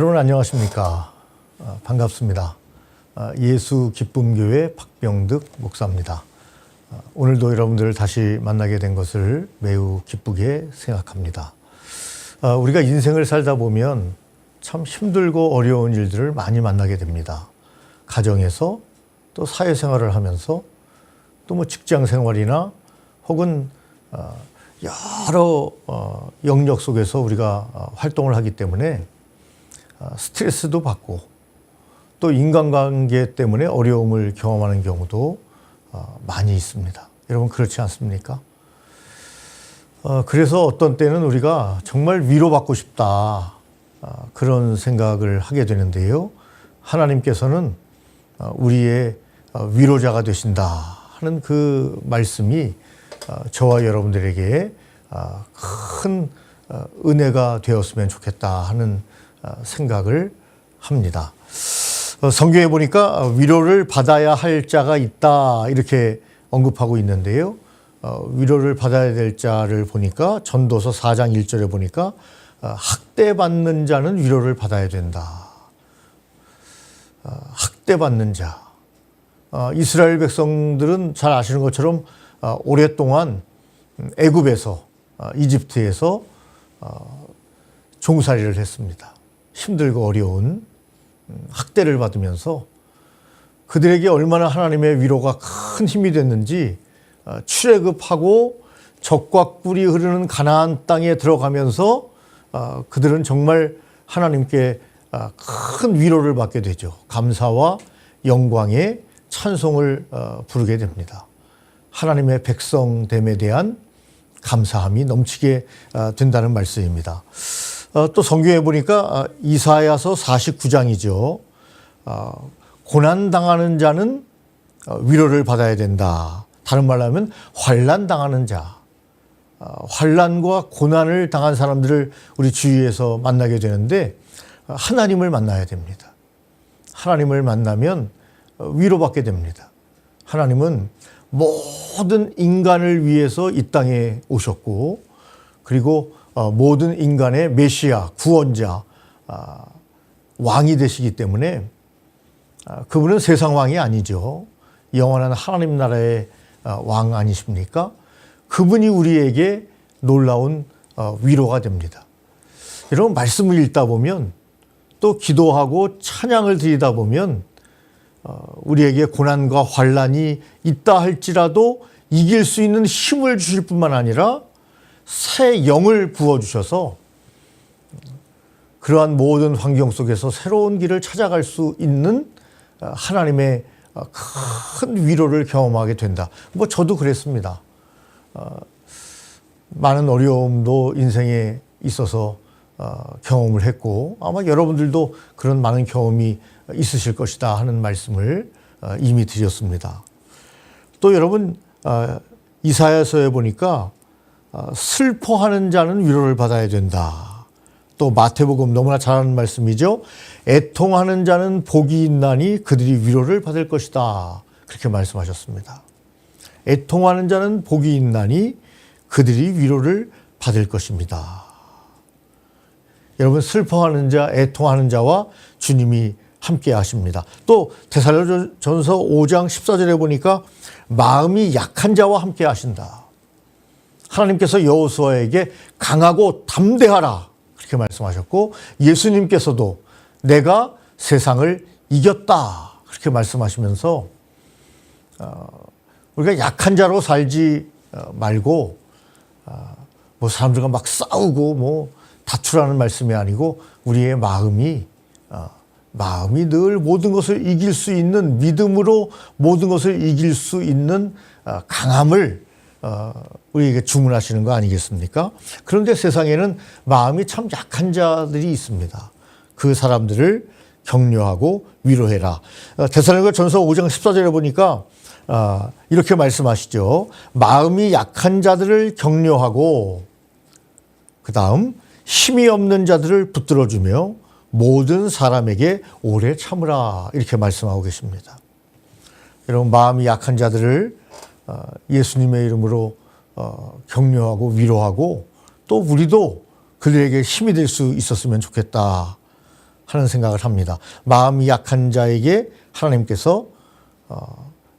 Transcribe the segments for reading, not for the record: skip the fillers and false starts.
여러분 안녕하십니까? 반갑습니다. 예수 기쁨교회 박병득 목사입니다. 오늘도 여러분들을 다시 만나게 된 것을 매우 기쁘게 생각합니다. 우리가 인생을 살다 보면 참 힘들고 어려운 일들을 많이 만나게 됩니다. 가정에서 또 사회생활을 하면서 또 뭐 직장 생활이나 혹은 여러 영역 속에서 우리가 활동을 하기 때문에 스트레스도 받고 또 인간관계 때문에 어려움을 경험하는 경우도 많이 있습니다. 여러분 그렇지 않습니까? 그래서 어떤 때는 우리가 정말 위로받고 싶다 그런 생각을 하게 되는데요. 하나님께서는 우리의 위로자가 되신다 하는 그 말씀이 저와 여러분들에게 큰 은혜가 되었으면 좋겠다 하는 생각을 합니다. 성경에 보니까 위로를 받아야 할 자가 있다 이렇게 언급하고 있는데요. 위로를 받아야 될 자를 보니까 전도서 4장 1절에 보니까 학대받는 자는 위로를 받아야 된다. 학대받는 자. 이스라엘 백성들은 잘 아시는 것처럼 오랫동안 애굽에서 이집트에서 종살이를 했습니다. 힘들고 어려운 학대를 받으면서 그들에게 얼마나 하나님의 위로가 큰 힘이 됐는지 출애굽하고 적과 꿀이 흐르는 가나안 땅에 들어가면서 그들은 정말 하나님께 큰 위로를 받게 되죠. 감사와 영광의 찬송을 부르게 됩니다. 하나님의 백성됨에 대한 감사함이 넘치게 된다는 말씀입니다. 또 성경에 보니까 이사야서 49장이죠. 고난당하는 자는 위로를 받아야 된다. 다른 말로 하면 환난당하는 자. 환난과 고난을 당한 사람들을 우리 주위에서 만나게 되는데 하나님을 만나야 됩니다. 하나님을 만나면 위로받게 됩니다. 하나님은 모든 인간을 위해서 이 땅에 오셨고 그리고 모든 인간의 메시아, 구원자, 왕이 되시기 때문에 그분은 세상 왕이 아니죠. 영원한 하나님 나라의 왕 아니십니까? 그분이 우리에게 놀라운 위로가 됩니다. 여러분 말씀을 읽다 보면 또 기도하고 찬양을 드리다 보면 우리에게 고난과 환난이 있다 할지라도 이길 수 있는 힘을 주실 뿐만 아니라 새 영을 부어주셔서 그러한 모든 환경 속에서 새로운 길을 찾아갈 수 있는 하나님의 큰 위로를 경험하게 된다. 뭐 저도 그랬습니다. 많은 어려움도 인생에 있어서 경험을 했고 아마 여러분들도 그런 많은 경험이 있으실 것이다 하는 말씀을 이미 드렸습니다. 또 여러분 이사야서에 보니까 슬퍼하는 자는 위로를 받아야 된다. 또 마태복음 너무나 잘 아는 말씀이죠. 애통하는 자는 복이 있나니 그들이 위로를 받을 것이다. 그렇게 말씀하셨습니다. 애통하는 자는 복이 있나니 그들이 위로를 받을 것입니다. 여러분 슬퍼하는 자, 애통하는 자와 주님이 함께 하십니다. 또 데살로니가전서 5장 14절에 보니까 마음이 약한 자와 함께 하신다. 하나님께서 여호수아에게 강하고 담대하라 그렇게 말씀하셨고 예수님께서도 내가 세상을 이겼다 그렇게 말씀하시면서 우리가 약한 자로 살지 말고 뭐 사람들과 막 싸우고 뭐 다투라는 말씀이 아니고 우리의 마음이 늘 모든 것을 이길 수 있는 믿음으로 모든 것을 이길 수 있는 강함을 우리에게 주문하시는 거 아니겠습니까? 그런데 세상에는 마음이 참 약한 자들이 있습니다. 그 사람들을 격려하고 위로해라. 데살로니가전서 5장 14절에 보니까 이렇게 말씀하시죠. 마음이 약한 자들을 격려하고 그 다음 힘이 없는 자들을 붙들어주며 모든 사람에게 오래 참으라 이렇게 말씀하고 계십니다. 여러분 마음이 약한 자들을 예수님의 이름으로 격려하고 위로하고 또 우리도 그들에게 힘이 될 수 있었으면 좋겠다 하는 생각을 합니다. 마음이 약한 자에게 하나님께서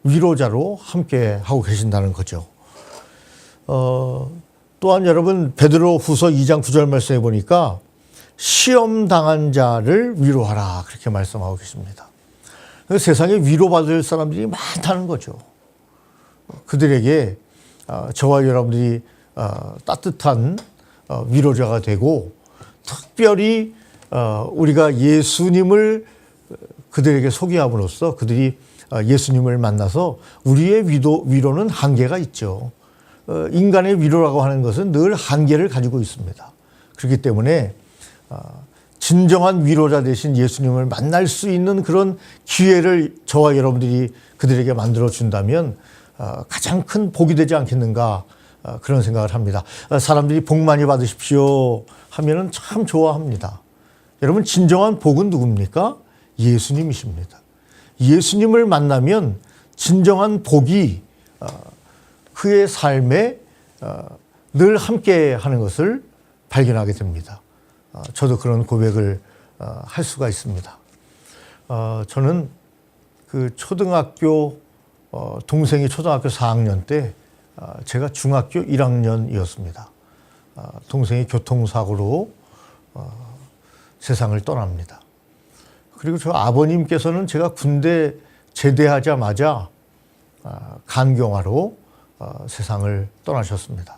위로자로 함께 하고 계신다는 거죠. 또한 여러분 베드로 후서 2장 9절 말씀해 보니까 시험 당한 자를 위로하라 그렇게 말씀하고 계십니다. 세상에 위로받을 사람들이 많다는 거죠. 그들에게 저와 여러분들이 따뜻한 위로자가 되고 특별히 우리가 예수님을 그들에게 소개함으로써 그들이 예수님을 만나서 우리의 위로는 한계가 있죠. 인간의 위로라고 하는 것은 늘 한계를 가지고 있습니다. 그렇기 때문에 진정한 위로자 되신 예수님을 만날 수 있는 그런 기회를 저와 여러분들이 그들에게 만들어 준다면 가장 큰 복이 되지 않겠는가 그런 생각을 합니다. 사람들이 복 많이 받으십시오 하면은 참 좋아합니다. 여러분 진정한 복은 누굽니까? 예수님이십니다. 예수님을 만나면 진정한 복이 그의 삶에 늘 함께 하는 것을 발견하게 됩니다. 저도 그런 고백을 할 수가 있습니다. 저는 그 초등학교 동생이 초등학교 4학년 때 제가 중학교 1학년이었습니다. 동생이 교통사고로 세상을 떠납니다. 그리고 저 아버님께서는 제가 군대 제대하자마자 간경화로 세상을 떠나셨습니다.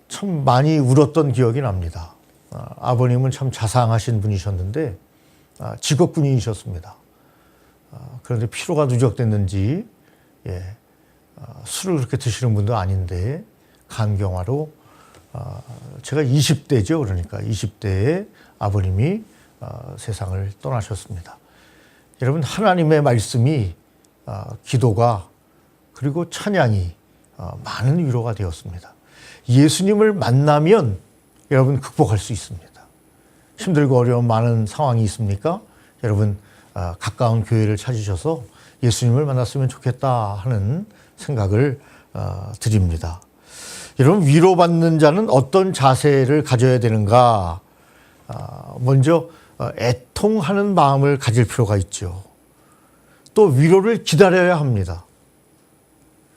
참 많이 울었던 기억이 납니다. 아버님은 참 자상하신 분이셨는데 직업군인이셨습니다. 그런데 피로가 누적됐는지 술을 그렇게 드시는 분도 아닌데 간경화로 제가 20대죠. 그러니까 20대에 아버님이 세상을 떠나셨습니다. 여러분 하나님의 말씀이 기도가 그리고 찬양이 많은 위로가 되었습니다. 예수님을 만나면 여러분 극복할 수 있습니다. 힘들고 어려운 많은 상황이 있습니까? 여러분 가까운 교회를 찾으셔서 예수님을 만났으면 좋겠다 하는 생각을 드립니다. 여러분 위로받는 자는 어떤 자세를 가져야 되는가? 먼저 애통하는 마음을 가질 필요가 있죠. 또 위로를 기다려야 합니다.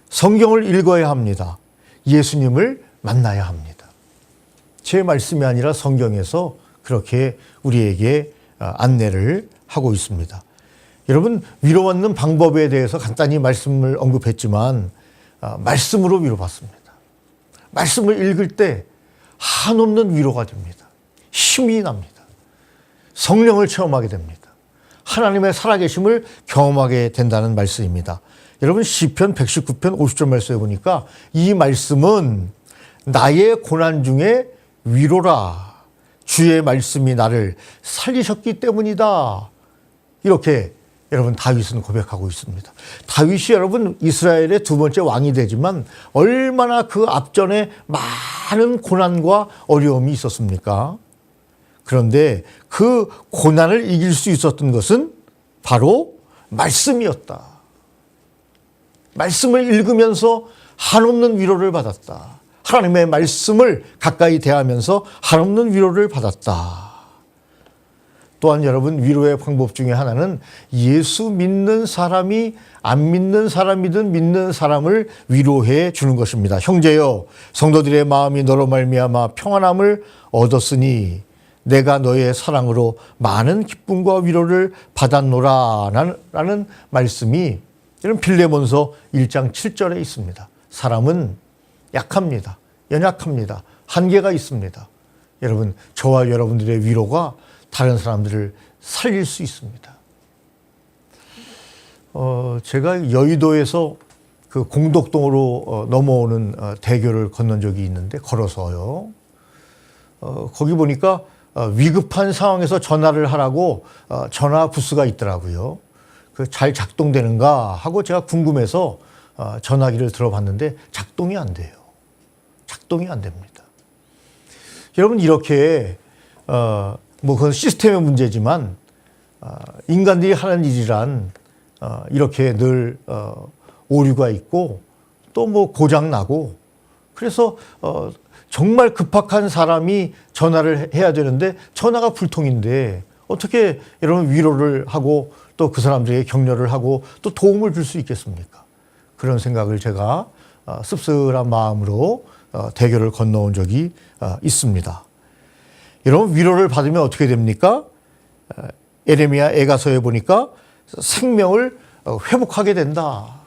성경을 읽어야 합니다. 예수님을 만나야 합니다. 제 말씀이 아니라 성경에서 그렇게 우리에게 안내를 하고 있습니다. 여러분 위로받는 방법에 대해서 간단히 말씀을 언급했지만 말씀으로 위로받습니다. 말씀을 읽을 때 한없는 위로가 됩니다. 힘이 납니다. 성령을 체험하게 됩니다. 하나님의 살아계심을 경험하게 된다는 말씀입니다. 여러분 시편 119편 50절 말씀에 보니까 이 말씀은 나의 고난 중에 위로라. 주의 말씀이 나를 살리셨기 때문이다. 이렇게 여러분 다윗은 고백하고 있습니다. 다윗이 여러분 이스라엘의 두 번째 왕이 되지만 얼마나 그 앞전에 많은 고난과 어려움이 있었습니까? 그런데 그 고난을 이길 수 있었던 것은 바로 말씀이었다. 말씀을 읽으면서 한없는 위로를 받았다. 하나님의 말씀을 가까이 대하면서 한없는 위로를 받았다. 또한 여러분 위로의 방법 중에 하나는 예수 믿는 사람이 안 믿는 사람이든 믿는 사람을 위로해 주는 것입니다. 형제여 성도들의 마음이 너로 말미암아 평안함을 얻었으니 내가 너의 사랑으로 많은 기쁨과 위로를 받았노라 라는 말씀이 이런 빌레몬서 1장 7절에 있습니다. 사람은 약합니다. 연약합니다. 한계가 있습니다. 여러분 저와 여러분들의 위로가 다른 사람들을 살릴 수 있습니다. 제가 여의도에서 그 공덕동으로 넘어오는 대교를 건넌 적이 있는데 걸어서요. 거기 보니까 위급한 상황에서 전화를 하라고 전화 부스가 있더라고요. 그 잘 작동되는가 하고 제가 궁금해서 전화기를 들어봤는데 작동이 안 돼요. 작동이 안 됩니다. 여러분 이렇게 뭐 그건 시스템의 문제지만 인간들이 하는 일이란 이렇게 늘 오류가 있고 또 뭐 고장 나고 그래서 정말 급박한 사람이 전화를 해야 되는데 전화가 불통인데 어떻게 여러분 위로를 하고 또 그 사람들에게 격려를 하고 또 도움을 줄 수 있겠습니까? 그런 생각을 제가 씁쓸한 마음으로 대교를 건너온 적이 있습니다. 여러분 위로를 받으면 어떻게 됩니까? 에레미야 애가서에 보니까 생명을 회복하게 된다.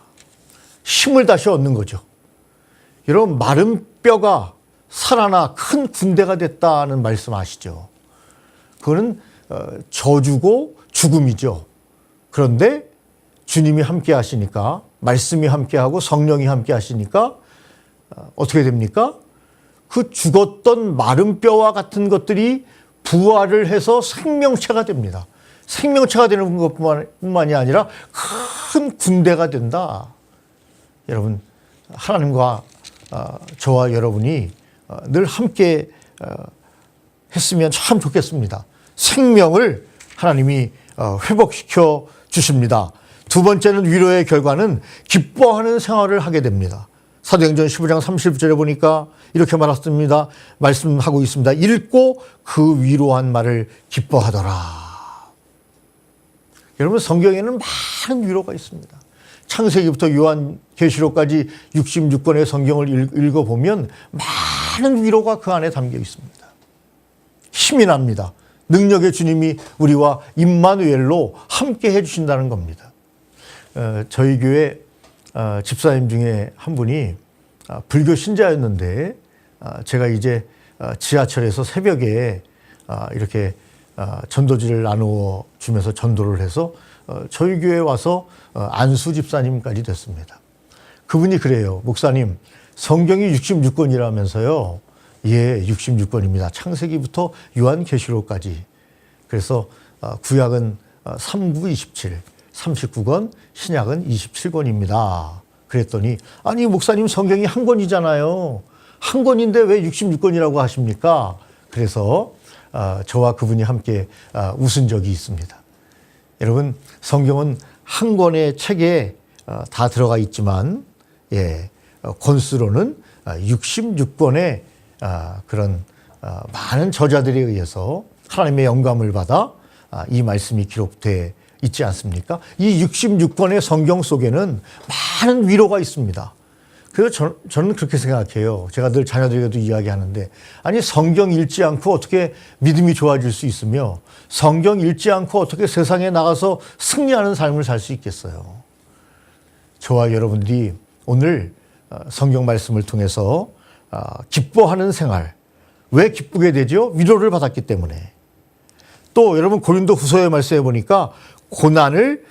힘을 다시 얻는 거죠. 여러분 마른 뼈가 살아나 큰 군대가 됐다는 말씀 아시죠? 그거는 저주고 죽음이죠. 그런데 주님이 함께 하시니까 말씀이 함께 하고 성령이 함께 하시니까 어떻게 됩니까? 그 죽었던 마른 뼈와 같은 것들이 부활을 해서 생명체가 됩니다. 생명체가 되는 것뿐만이 아니라 큰 군대가 된다. 여러분 하나님과 저와 여러분이 늘 함께 했으면 참 좋겠습니다. 생명을 하나님이 회복시켜 주십니다. 두 번째는 위로의 결과는 기뻐하는 생활을 하게 됩니다. 사도행전 15장 30절에 보니까 이렇게 말했습니다. 말씀하고 있습니다. 읽고 그 위로한 말을 기뻐하더라. 여러분 성경에는 많은 위로가 있습니다. 창세기부터 요한계시록까지 66권의 성경을 읽어보면 많은 위로가 그 안에 담겨 있습니다. 힘이 납니다. 능력의 주님이 우리와 임마누엘로 함께 해주신다는 겁니다. 저희 교회 집사님 중에 한 분이 불교 신자였는데 제가 이제 지하철에서 새벽에 이렇게 전도지를 나누어 주면서 전도를 해서 저희 교회에 와서 안수 집사님까지 됐습니다. 그분이 그래요. 목사님, 성경이 66권이라면서요. 예, 66권입니다. 창세기부터 요한계시록까지. 그래서 구약은 3부 27, 39권, 신약은 27권입니다. 그랬더니 아니 목사님 성경이 한 권이잖아요. 한 권인데 왜 66권이라고 하십니까? 그래서 저와 그분이 함께 웃은 적이 있습니다. 여러분 성경은 한 권의 책에 다 들어가 있지만 예, 권수로는 66권의 그런 많은 저자들에 의해서 하나님의 영감을 받아 이 말씀이 기록되어 있지 않습니까? 이 66권의 성경 속에는 많은 위로가 있습니다. 그래서 저는 그렇게 생각해요. 제가 늘 자녀들에게도 이야기하는데 아니 성경 읽지 않고 어떻게 믿음이 좋아질 수 있으며 성경 읽지 않고 어떻게 세상에 나가서 승리하는 삶을 살 수 있겠어요. 저와 여러분들이 오늘 성경 말씀을 통해서 기뻐하는 생활. 왜 기쁘게 되죠? 위로를 받았기 때문에. 또 여러분 고린도 후서의 말씀에 보니까 고난을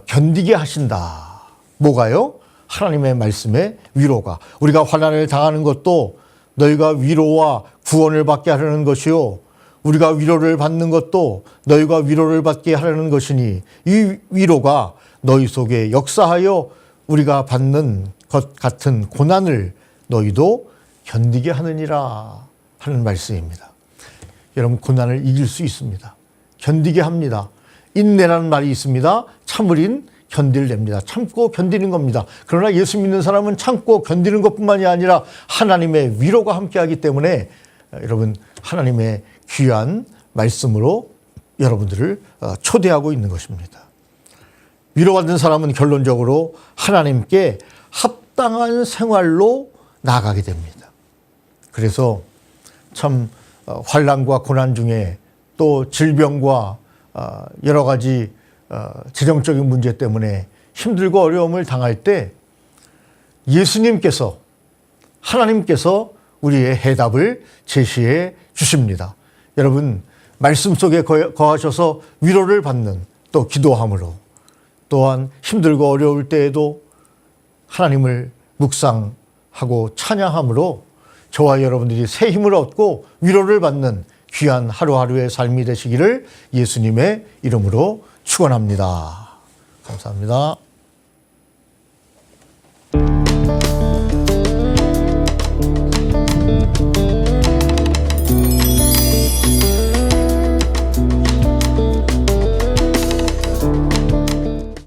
견디게 하신다. 뭐가요? 하나님의 말씀의 위로가. 우리가 환난을 당하는 것도 너희가 위로와 구원을 받게 하려는 것이요. 우리가 위로를 받는 것도 너희가 위로를 받게 하려는 것이니 이 위로가 너희 속에 역사하여 우리가 받는 것 같은 고난을 너희도 견디게 하느니라 하는 말씀입니다. 여러분 고난을 이길 수 있습니다. 견디게 합니다. 인내라는 말이 있습니다. 참을인 견딜냅니다. 참고 견디는 겁니다. 그러나 예수 믿는 사람은 참고 견디는 것뿐만이 아니라 하나님의 위로가 함께하기 때문에 여러분 하나님의 귀한 말씀으로 여러분들을 초대하고 있는 것입니다. 위로받은 사람은 결론적으로 하나님께 합당한 생활로 나아가게 됩니다. 그래서 참 환난과 고난 중에 또 질병과 여러 가지 재정적인 문제 때문에 힘들고 어려움을 당할 때 예수님께서 하나님께서 우리의 해답을 제시해 주십니다. 여러분 말씀 속에 거하셔서 위로를 받는 또 기도함으로 또한 힘들고 어려울 때에도 하나님을 묵상하고 찬양함으로 저와 여러분들이 새 힘을 얻고 위로를 받는 귀한 하루하루의 삶이 되시기를 예수님의 이름으로 축원합니다. 감사합니다.